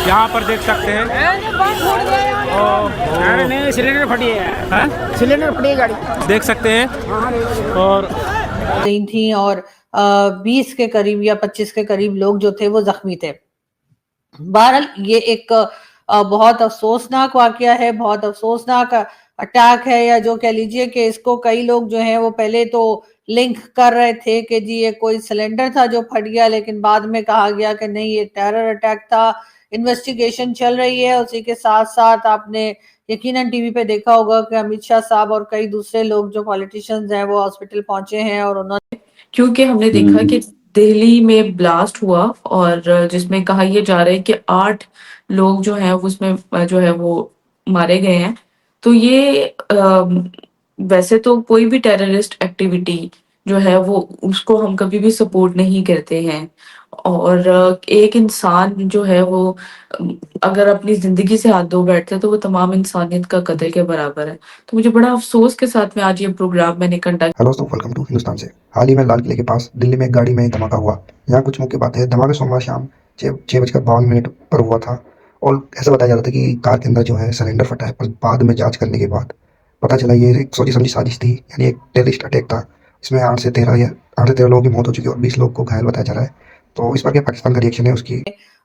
यहाँ पर देख सकते हैं। नहीं, सिलेंडर फटी है, सिलेंडर फटी है गाड़ी, देख सकते हैं। और गई थी और 20 के करीब या 25 के करीब लोग जो थे वो जख्मी थे। बहरहाल ये एक बहुत अफसोसनाक वाकया है, बहुत अफसोसनाक अटैक है, या जो कह लीजिए कि इसको कई लोग जो हैं वो पहले तो लिंक कर रहे थे कि जी ये कोई सिलेंडर था जो फट गया, लेकिन बाद में कहा गया कि नहीं ये टेरर अटैक था। इन्वेस्टिगेशन चल रही है। उसी के साथ साथ आपने यकीनन टीवी पे देखा होगा कि अमित शाह साहब और कई दूसरे लोग जो पॉलिटिशियंस हैं वो हॉस्पिटल पहुंचे हैं और उन्होंने, क्योंकि हमने देखा कि दिल्ली में ब्लास्ट हुआ और जिसमें कहा यह जा रहा है कि 8 लोग जो हैं उसमें जो है वो मारे गए हैं। तो ये वैसे तो कोई भी टेररिस्ट एक्टिविटी जो है वो उसको हम कभी भी सपोर्ट नहीं करते हैं और एक इंसान जो है वो अगर अपनी जिंदगी से हाथ धो बैठता है तो वो तमाम इंसानियत का कत्ल के बराबर है। तो मुझे बड़ा अफसोस के साथ में आज ये प्रोग्राम मैंने कंडक्ट। हेलो दोस्तों, वेलकम टू हिंदुस्तान से। हाल ही में लाल किले के पास दिल्ली में एक गाड़ी में धमाका हुआ। यहाँ कुछ मुख्य बात है। धमाका सोमवार शाम 6:52 पर हुआ था और ऐसा बताया जा रहा था कि कार के अंदर जो है सिलेंडर फटा है, पर बाद में जांच करने के बाद पता चला ये एक सोची समझी साजिश थी, यानी एक टेररिस्ट अटैक था। इसमें 8 से 13 लोगों की मौत हो चुकी है और 20 लोग को घायल बताया जा रहा है। तो इस पर क्या पाकिस्तान का रिएक्शन है उसकी?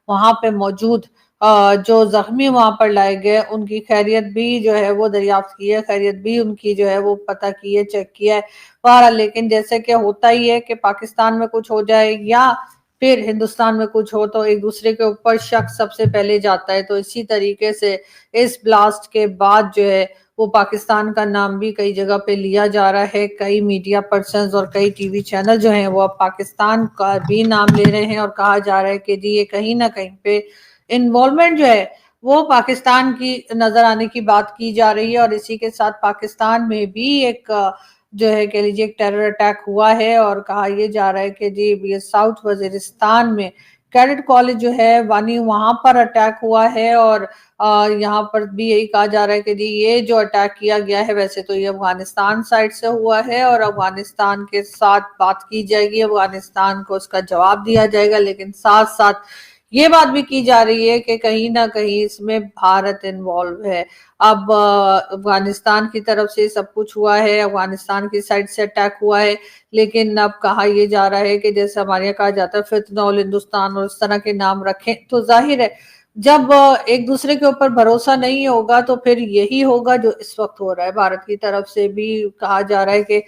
वहां पे मौजूद जो जख्मी वहां पर लाए गए उनकी खैरियत भी जो है वो दरियाफ्त की है, खैरियत भी उनकी जो है वो पता की है, चेक किया है। बहरहाल लेकिन जैसे कि होता ही है कि पाकिस्तान में कुछ हो जाए या फिर हिंदुस्तान में कुछ हो तो एक दूसरे के ऊपर शक सबसे पहले जाता है। तो इसी तरीके से इस ब्लास्ट के बाद जो है वो पाकिस्तान का नाम भी कई जगह पे लिया जा रहा है। कई मीडिया पर्संस और कई टीवी चैनल जो हैं वो अब पाकिस्तान का भी नाम ले रहे हैं और कहा जा रहा है कि जी ये कहीं ना कहीं पे इन्वॉल्वमेंट जो है वो पाकिस्तान की नजर आने की बात की जा रही है। और इसी के साथ पाकिस्तान में भी एक जो है कह लीजिए एक टेरर अटैक हुआ है और कहा यह जा रहा है कि जी ये साउथ वजीरिस्तान में कैडेट कॉलेज जो है वानी वहां पर अटैक हुआ है। और यहाँ पर भी यही कहा जा रहा है कि जी ये जो अटैक किया गया है वैसे तो ये अफगानिस्तान साइड से हुआ है और अफगानिस्तान के साथ बात की जाएगी, अफगानिस्तान को उसका जवाब दिया जाएगा, लेकिन साथ साथ ये बात भी की जा रही है कि कहीं ना कहीं इसमें भारत इन्वॉल्व है। अब अफगानिस्तान की तरफ से सब कुछ हुआ है, अफगानिस्तान की साइड से अटैक हुआ है, लेकिन अब कहा यह जा रहा है कि जैसे हमारे यहाँ कहा जाता है फितनौल हिंदुस्तान और इस तरह के नाम रखें, तो जाहिर है जब एक दूसरे के ऊपर भरोसा नहीं होगा तो फिर यही होगा जो इस वक्त हो रहा है। भारत की तरफ से भी कहा जा रहा है कि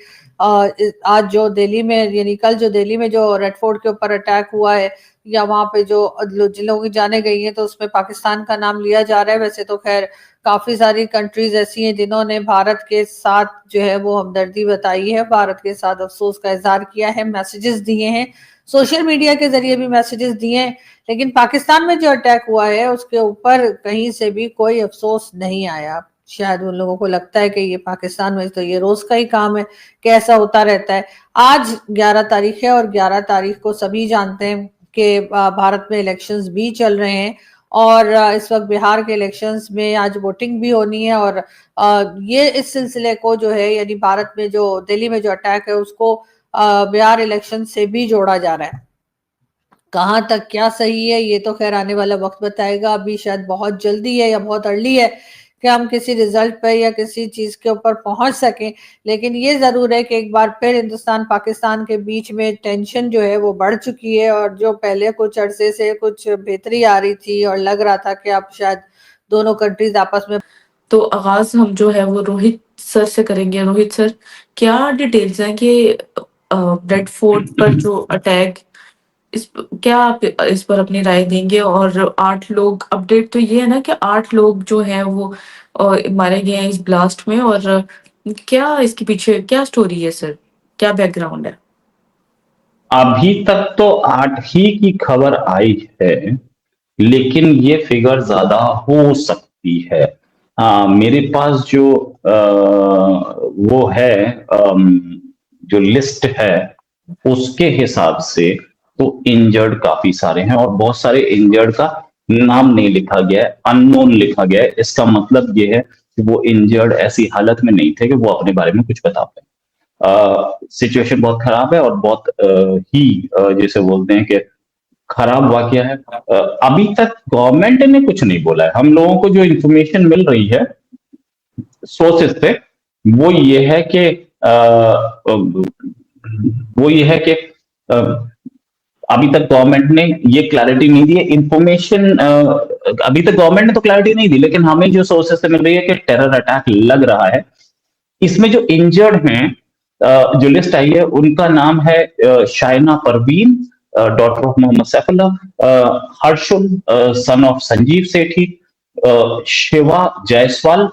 आज जो दिल्ली में यानी कल जो दिल्ली में जो रेड फोर्ट के ऊपर अटैक हुआ है या वहां पे जो जिन लोगों की जाने गई हैं तो उसमें पाकिस्तान का नाम लिया जा रहा है। वैसे तो खैर काफी सारी कंट्रीज ऐसी हैं जिन्होंने भारत के साथ जो है वो हमदर्दी बताई है, भारत के साथ अफसोस का इजहार किया है, मैसेजेस दिए हैं, सोशल मीडिया के जरिए भी मैसेजेस दिए हैं। लेकिन पाकिस्तान में जो अटैक हुआ है उसके ऊपर कहीं से भी कोई अफसोस नहीं आया। शायद उन लोगों को लगता है कि ये पाकिस्तान में तो ये रोज का ही काम है कि ऐसा होता रहता है। आज 11 तारीख है और 11 तारीख को सभी जानते हैं कि भारत में इलेक्शंस भी चल रहे हैं और इस वक्त बिहार के इलेक्शंस में आज वोटिंग भी होनी है। और ये इस सिलसिले को जो है यानी भारत में जो दिल्ली में जो अटैक है उसको बिहार इलेक्शन से भी जोड़ा जा रहा है। कहाँ तक क्या सही है ये तो खैर आने वाला वक्त बताएगा। अभी शायद बहुत जल्दी है या बहुत अर्ली है कि हम किसी रिजल्ट पर या किसी चीज के ऊपर पहुंच सकें, लेकिन ये जरूर है कि एक बार फिर हिंदुस्तान पाकिस्तान के बीच में टेंशन जो है वो बढ़ चुकी है और जो पहले कुछ अरसे से कुछ बेहतरी आ रही थी और लग रहा था कि अब शायद दोनों कंट्रीज आपस में। तो आगाज हम जो है वो रोहित सर से करेंगे। रोहित सर, क्या डिटेल्स हैं कि रेड फोर्ट पर जो अटैक क्या आप इस पर अपनी राय देंगे? और 8 लोग, अपडेट तो ये है ना कि 8 लोग जो हैं वो मारे गए हैं इस ब्लास्ट में, और क्या इसके पीछे क्या स्टोरी है सर, क्या बैकग्राउंड है? अभी तक तो 8 ही की खबर आई है, लेकिन ये फिगर ज्यादा हो सकती है। मेरे पास जो वो है जो लिस्ट है उसके हिसाब से तो इंजर्ड काफी सारे हैं और बहुत सारे इंजर्ड का नाम नहीं लिखा गया है, अननोन लिखा गया है। इसका मतलब ये है कि वो इंजर्ड ऐसी हालत में नहीं थे कि वो अपने बारे में कुछ बता पाए। सिचुएशन बहुत खराब है और बहुत ही जैसे बोलते हैं कि खराब वाकया है। अभी तक गवर्नमेंट ने कुछ नहीं बोला है। हम लोगों को जो इंफॉर्मेशन मिल रही है सोर्सेस से वो ये है कि अभी तक गवर्नमेंट ने ये क्लैरिटी नहीं दी है। इंफॉर्मेशन अभी तक गवर्नमेंट ने तो क्लैरिटी नहीं दी, लेकिन हमें जो सोर्सेस से मिल रही है कि टेरर अटैक लग रहा है। इसमें जो इंजर्ड हैं, जो लिस्ट आई है उनका नाम है Shaina Parveen, daughter of Mohammad Saifullah, Harshul son of Sanjeev Sethi, Shiva Jaiswal,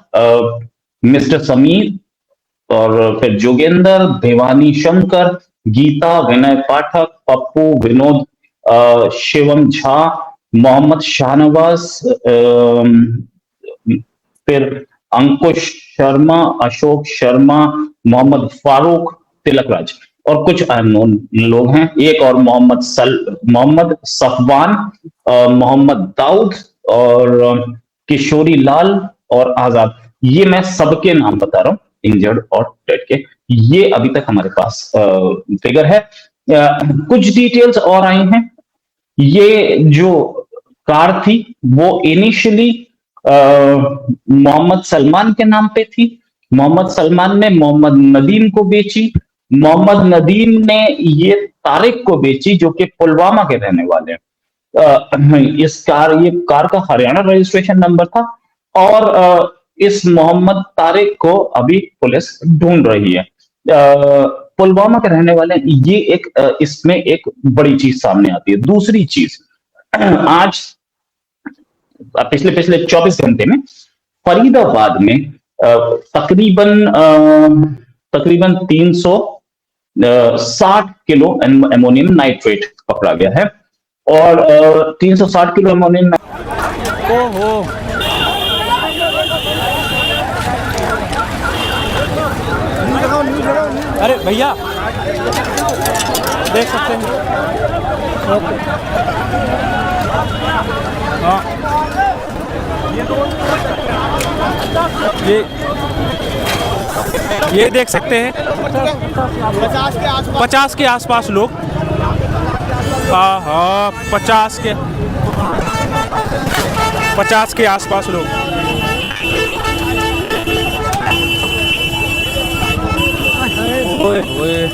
mister Sameer, और फिर जोगेंद्र, देवानी शंकर, गीता, विनय पाठक, पप्पू, विनोद, शिवम झा, मोहम्मद शाहनवाज, फिर अंकुश शर्मा, अशोक शर्मा, मोहम्मद फारूक, तिलक राज और कुछ अननोन लोग हैं। एक और मोहम्मद सफवान, मोहम्मद दाऊद और किशोरी लाल और आजाद। ये मैं सबके नाम बता रहा हूं, इंजर्ड और डेड के। ये अभी तक हमारे पास फिगर है। कुछ डिटेल्स और आई हैं। ये जो कार थी वो इनिशियली मोहम्मद सलमान के नाम पे थी। मोहम्मद सलमान ने मोहम्मद नदीम को बेची। मोहम्मद नदीम ने ये तारिक को बेची, जो कि पुलवामा के रहने वाले हैं। ये कार का हरियाणा रजिस्ट्रेशन नंबर था और इस मोहम्मद तारिक को अभी पुलिस ढूंढ रही है। पुलवामा के रहने वाले ये इसमें एक बड़ी चीज सामने आती है। दूसरी चीज, आज पिछले 24 घंटे में फरीदाबाद में तकरीबन 360 किलो एमोनियम नाइट्रेट पकड़ा गया है और 360 किलो एमोनियम। ओहो, अरे भैया देख सकते हैं। हाँ, ये देख सकते हैं 50 के आसपास लोग। हाँ हाँ, 50 के आसपास लोग। ओए ओए,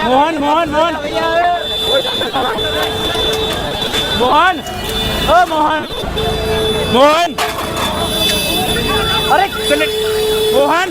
मोहन मोहन मोहन मोहन, ओ मोहन मोहन, अरे मोहन।